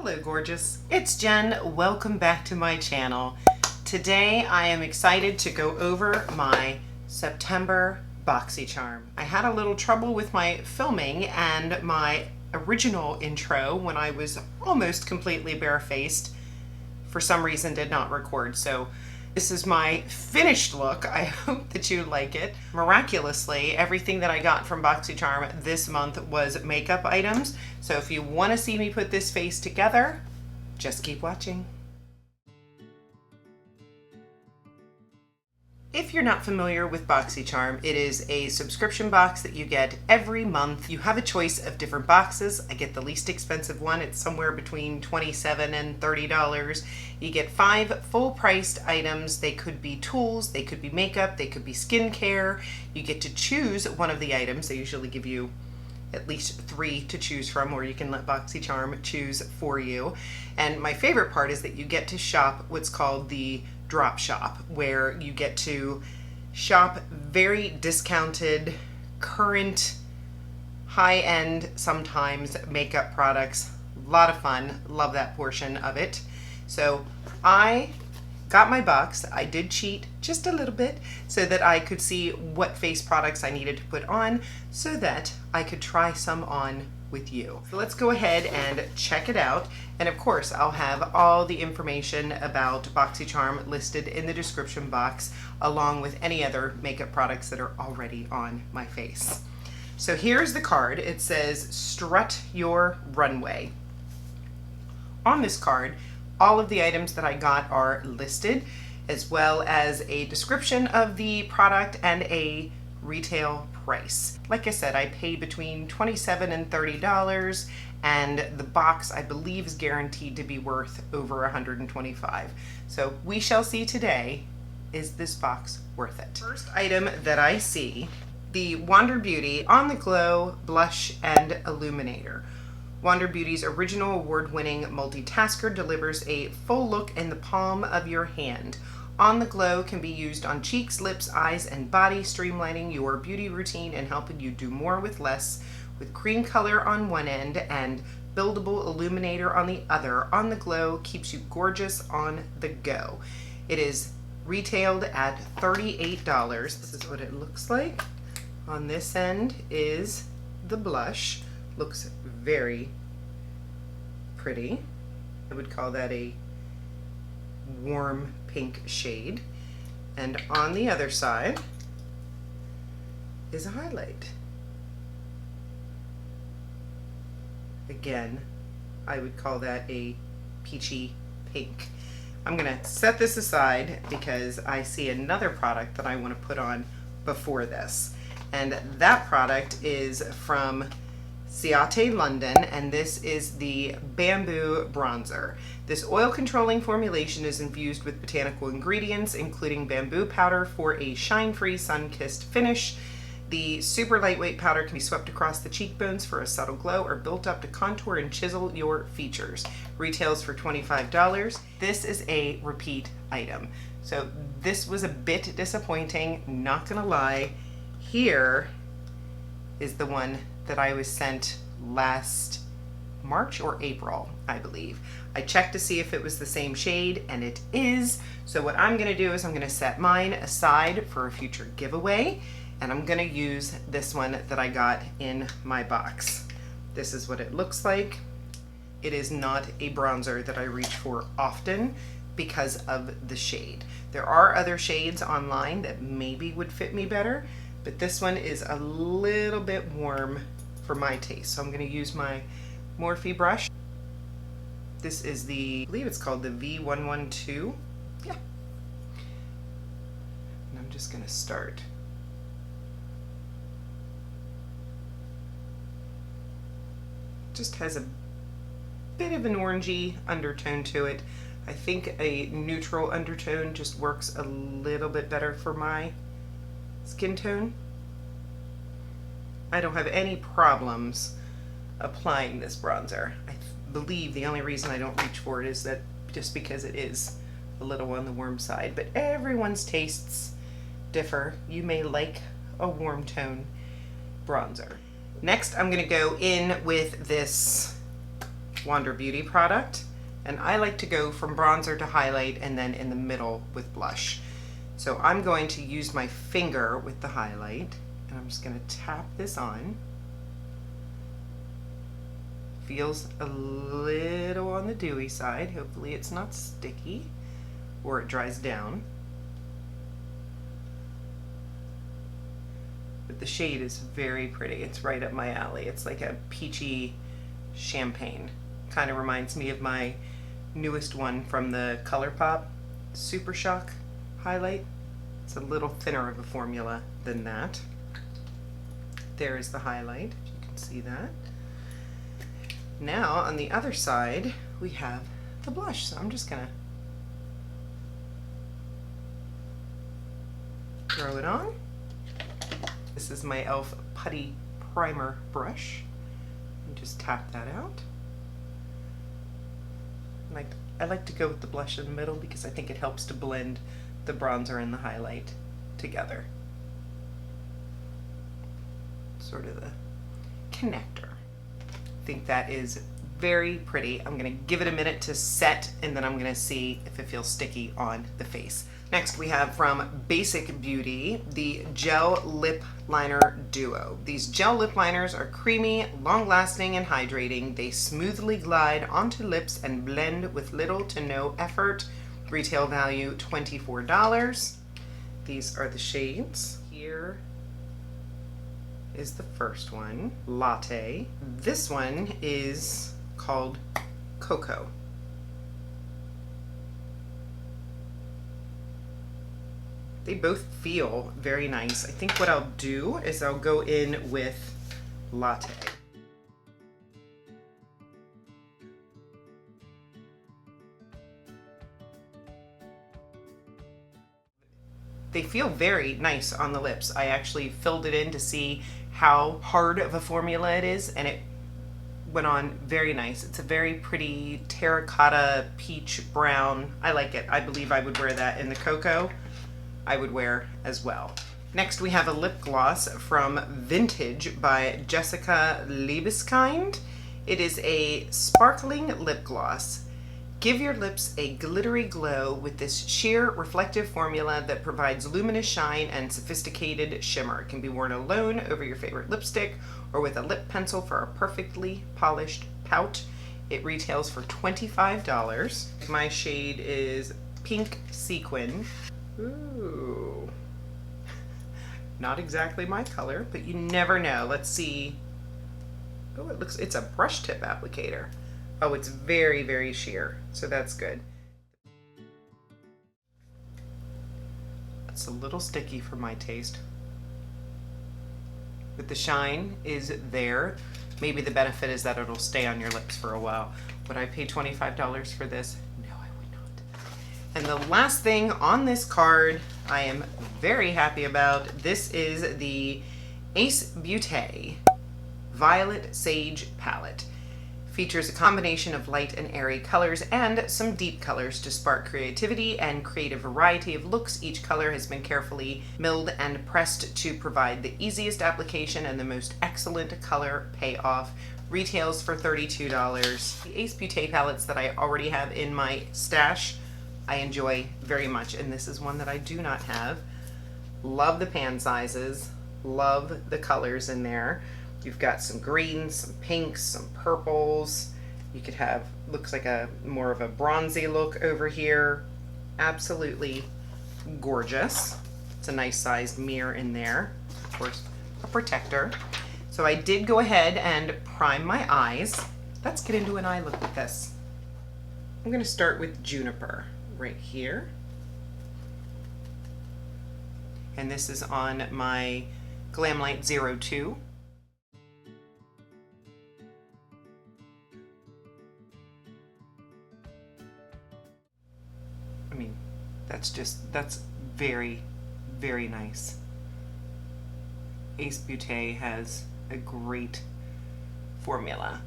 Hello gorgeous, it's Jen. Welcome back to my channel. Today I am excited to go over my September Boxycharm. I had a little trouble with my filming and my original intro when I was almost completely barefaced for some reason did not record. So this is my finished look. I hope that you like it. Miraculously, everything that I got from Boxycharm this month was makeup items. So if you want to see me put this face together, just keep watching. If you're not familiar with Boxycharm, it is a subscription box that you get every month. You have a choice of different boxes. I get the least expensive one. It's somewhere between $27 and $30. You get 5 full-priced items. They could be tools, they could be makeup, they could be skincare. You get to choose one of the items. They usually give you at least 3 to choose from, or you can let Boxycharm choose for you. And my favorite part is that you get to shop what's called the drop shop, where you get to shop very discounted, current, high-end, sometimes makeup products. A lot of fun. Love that portion of it. So I got my box. I did cheat just a little bit so that I could see what face products I needed to put on so that I could try some on with you. So let's go ahead and check it out. And of course, I'll have all the information about Boxycharm listed in the description box, along with any other makeup products that are already on my face. So here's the card. It says, "Strut Your Runway." On this card, all of the items that I got are listed, as well as a description of the product and a retail price. Like I said, I paid between $27 and $30, and the box I believe is guaranteed to be worth over $125. So we shall see today, is this box worth it? First item that I see, the Wander Beauty On the Glow Blush and Illuminator. Wander Beauty's original award-winning multitasker delivers a full look in the palm of your hand. On the Glow can be used on cheeks, lips, eyes, and body, streamlining your beauty routine and helping you do more with less, with cream color on one end and buildable illuminator on the other. On the Glow keeps you gorgeous on the go. It is retailed at $38. This is what it looks like. On this end is the blush. Looks very pretty. I would call that a warm pink shade. And on the other side is a highlight. Again, I would call that a peachy pink. I'm gonna set this aside because I see another product that I want to put on before this. And that product is from Ciate London, and this is the Bamboo Bronzer. This oil controlling formulation is infused with botanical ingredients, including bamboo powder for a shine-free, sun-kissed finish. The super lightweight powder can be swept across the cheekbones for a subtle glow or built up to contour and chisel your features. Retails for $25. This is a repeat item. So this was a bit disappointing, not gonna lie. Here is the one that I was sent last March or April, I believe. I checked to see if it was the same shade, and it is. So what I'm gonna do is I'm gonna set mine aside for a future giveaway, and I'm gonna use this one that I got in my box. This is what it looks like. It is not a bronzer that I reach for often because of the shade. There are other shades online that maybe would fit me better, but this one is a little bit warm for my taste. So I'm gonna use my Morphe brush. This is the, I believe it's called the V112. Yeah. And I'm just gonna start. Just has a bit of an orangey undertone to it. I think a neutral undertone just works a little bit better for my skin tone. I don't have any problems applying this bronzer. I believe the only reason I don't reach for it is that just because it is a little on the warm side, but everyone's tastes differ. You may like a warm tone bronzer. Next, I'm gonna go in with this Wander Beauty product. And I like to go from bronzer to highlight and then in the middle with blush. So I'm going to use my finger with the highlight, and I'm just going to tap this on. Feels a little on the dewy side. Hopefully it's not sticky or it dries down. But the shade is very pretty. It's right up my alley. It's like a peachy champagne. Kind of reminds me of my newest one from the Colourpop Super Shock highlight. It's a little thinner of a formula than that. There is the highlight, if you can see that. Now on the other side we have the blush, so I'm just gonna throw it on. This is my e.l.f. Putty Primer brush. And just tap that out. I like to go with the blush in the middle because I think it helps to blend the bronzer and the highlight together. Sort of the connector. I think that is very pretty. I'm gonna give it a minute to set and then I'm gonna see if it feels sticky on the face. Next we have from Basic Beauty, the Gel Lip Liner Duo. These gel lip liners are creamy, long-lasting, and hydrating. They smoothly glide onto lips and blend with little to no effort. Retail value $24. These are the shades. Here is the first one, Latte. This one is called Cocoa. They both feel very nice. I think what I'll do is I'll go in with Latte. They feel very nice on the lips. I actually filled it in to see how hard of a formula it is, and it went on very nice. It's a very pretty terracotta peach brown. I like it. I believe I would wear that in the Cocoa. I would wear as well. Next we have a lip gloss from Vintage by Jessica Liebeskind. It is a sparkling lip gloss. Give your lips a glittery glow with this sheer reflective formula that provides luminous shine and sophisticated shimmer. It can be worn alone over your favorite lipstick or with a lip pencil for a perfectly polished pout. It retails for $25. My shade is Pink Sequin. Ooh, not exactly my color, but you never know. Let's see. Oh, it's a brush tip applicator. Oh, it's very, very sheer, so that's good. It's a little sticky for my taste, but the shine is there. Maybe the benefit is that it'll stay on your lips for a while. Would I pay $25 for this? No, I would not. And the last thing on this card I am very happy about. This is the Ace Beauté Violet Sage Palette. Features a combination of light and airy colors and some deep colors to spark creativity and create a variety of looks. Each color has been carefully milled and pressed to provide the easiest application and the most excellent color payoff. Retails for $32. The Ace Beauté palettes that I already have in my stash, I enjoy very much, and this is one that I do not have. Love the pan sizes, love the colors in there. You've got some greens, some pinks, some purples. You could have, looks like a more of a bronzy look over here. Absolutely gorgeous. It's a nice sized mirror in there. Of course, a protector. So I did go ahead and prime my eyes. Let's get into an eye look with this. I'm gonna start with Juniper right here. And this is on my Glamlight 02. I mean, that's very, very nice. Ace Beauté has a great formula.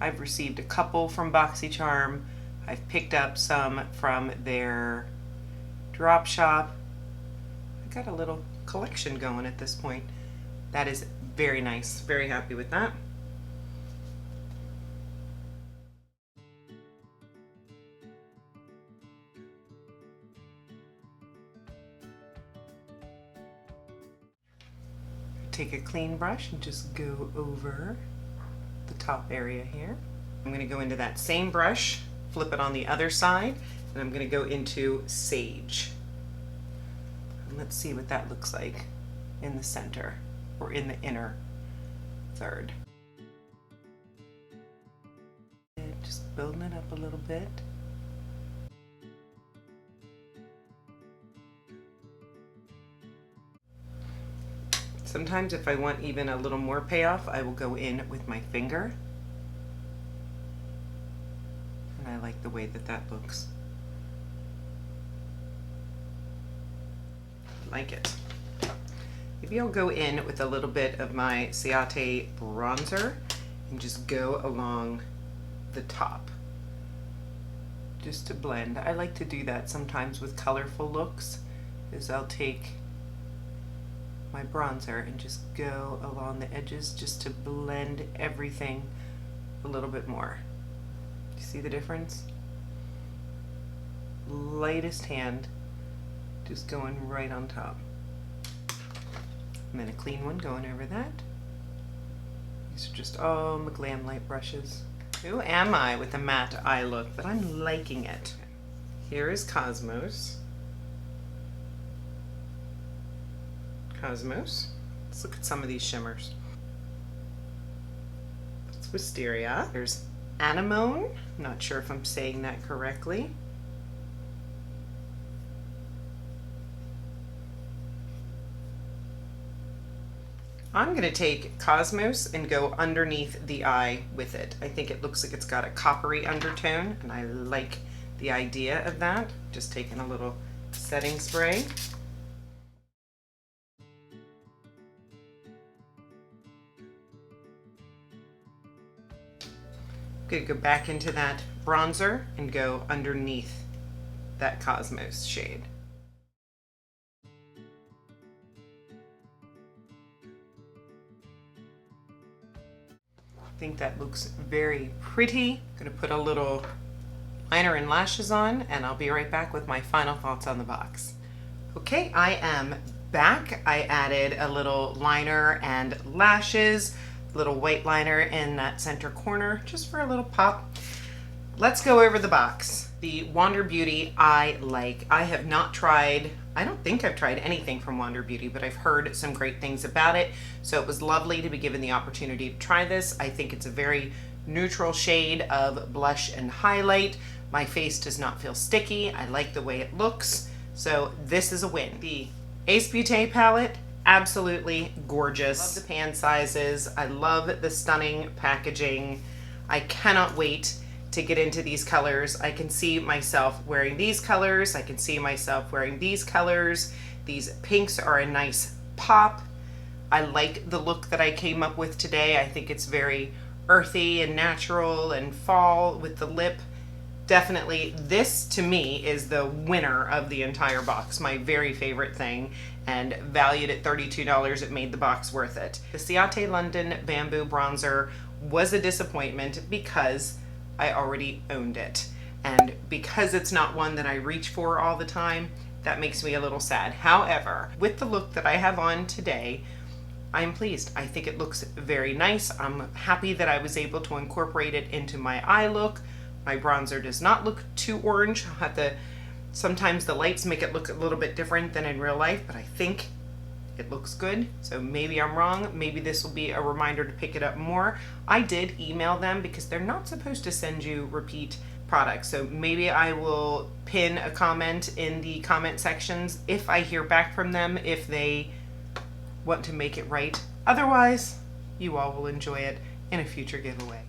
I've received a couple from Boxycharm. I've picked up some from their drop shop. I got a little collection going at this point. That is very nice. Very happy with that. Take a clean brush and just go over the top area here. I'm going to go into that same brush, flip it on the other side, and I'm going to go into Sage. And let's see what that looks like in the center, or in the inner third. Just building it up a little bit. Sometimes if I want even a little more payoff, I will go in with my finger. And I like the way that that looks. I like it. Maybe I'll go in with a little bit of my Ciate bronzer and just go along the top. Just to blend. I like to do that sometimes with colorful looks, is I'll take my bronzer and just go along the edges just to blend everything a little bit more. You see the difference? Lightest hand, just going right on top. And then a clean one going over that. These are just all my Glam Light brushes. Who am I with a matte eye look? But I'm liking it. Here is Cosmos. Let's look at some of these shimmers. It's Wisteria. There's Anemone. Not sure if I'm saying that correctly. I'm going to take Cosmos and go underneath the eye with it. I think it looks like it's got a coppery undertone, and I like the idea of that. Just taking a little setting spray. Going to go back into that bronzer and go underneath that Cosmos shade. I think that looks very pretty. I'm going to put a little liner and lashes on, and I'll be right back with my final thoughts on the box. Okay, I am back. I added a little liner and lashes, a little white liner in that center corner, just for a little pop. Let's go over the box. The Wander Beauty I like. I have not tried, I don't think I've tried anything from Wander Beauty, but I've heard some great things about it. So it was lovely to be given the opportunity to try this. I think it's a very neutral shade of blush and highlight. My face does not feel sticky. I like the way it looks. So this is a win. The Ace Beauté palette, absolutely gorgeous. Love the pan sizes. I love the stunning packaging. I cannot wait to get into these colors. I can see myself wearing these colors. I can see myself wearing these colors. These pinks are a nice pop. I like the look that I came up with today. I think it's very earthy and natural and fall with the lip. Definitely, this to me is the winner of the entire box. My very favorite thing, and valued at $32, it made the box worth it. The Ciate London Bamboo Bronzer was a disappointment because I already owned it. And because it's not one that I reach for all the time, that makes me a little sad. However, with the look that I have on today, I'm pleased. I think it looks very nice. I'm happy that I was able to incorporate it into my eye look. My bronzer does not look too orange. I'll have to, sometimes the lights make it look a little bit different than in real life, but I think it looks good. So maybe I'm wrong. Maybe this will be a reminder to pick it up more. I did email them because they're not supposed to send you repeat products. So maybe I will pin a comment in the comment sections if I hear back from them, if they want to make it right. Otherwise, you all will enjoy it in a future giveaway.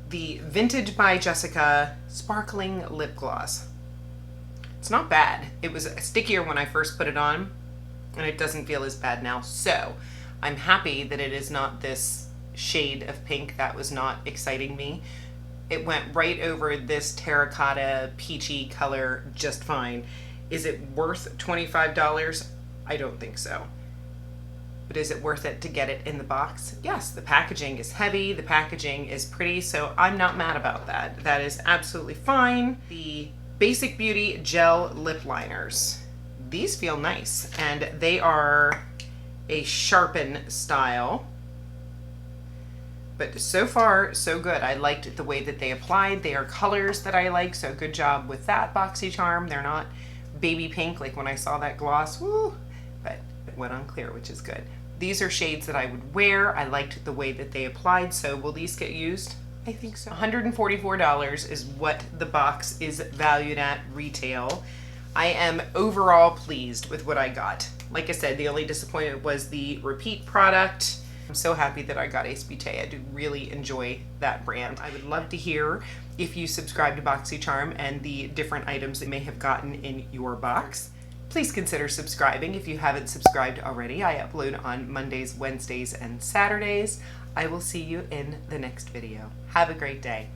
The Vintage by Jessica Sparkling Lip Gloss. It's not bad. It was stickier when I first put it on, and it doesn't feel as bad now. So I'm happy that it is not this shade of pink. That was not exciting me. It went right over this terracotta peachy color just fine. Is it worth $25? I don't think so. But is it worth it to get it in the box? Yes, the packaging is heavy, the packaging is pretty, so I'm not mad about that. That is absolutely fine. The Basic Beauty Gel Lip Liners. These feel nice, and they are a sharpen style. But so far, so good. I liked the way that they applied. They are colors that I like, so good job with that Boxycharm. They're not baby pink like when I saw that gloss, woo, but it went on clear, which is good. These are shades that I would wear. I liked the way that they applied, so will these get used? I think so. $144 is what the box is valued at retail. I am overall pleased with what I got. Like I said, the only disappointment was the repeat product. I'm so happy that I got Ace Beauté. I do really enjoy that brand. I would love to hear if you subscribe to Boxycharm and the different items that you may have gotten in your box. Please consider subscribing if you haven't subscribed already. I upload on Mondays, Wednesdays, and Saturdays. I will see you in the next video. Have a great day.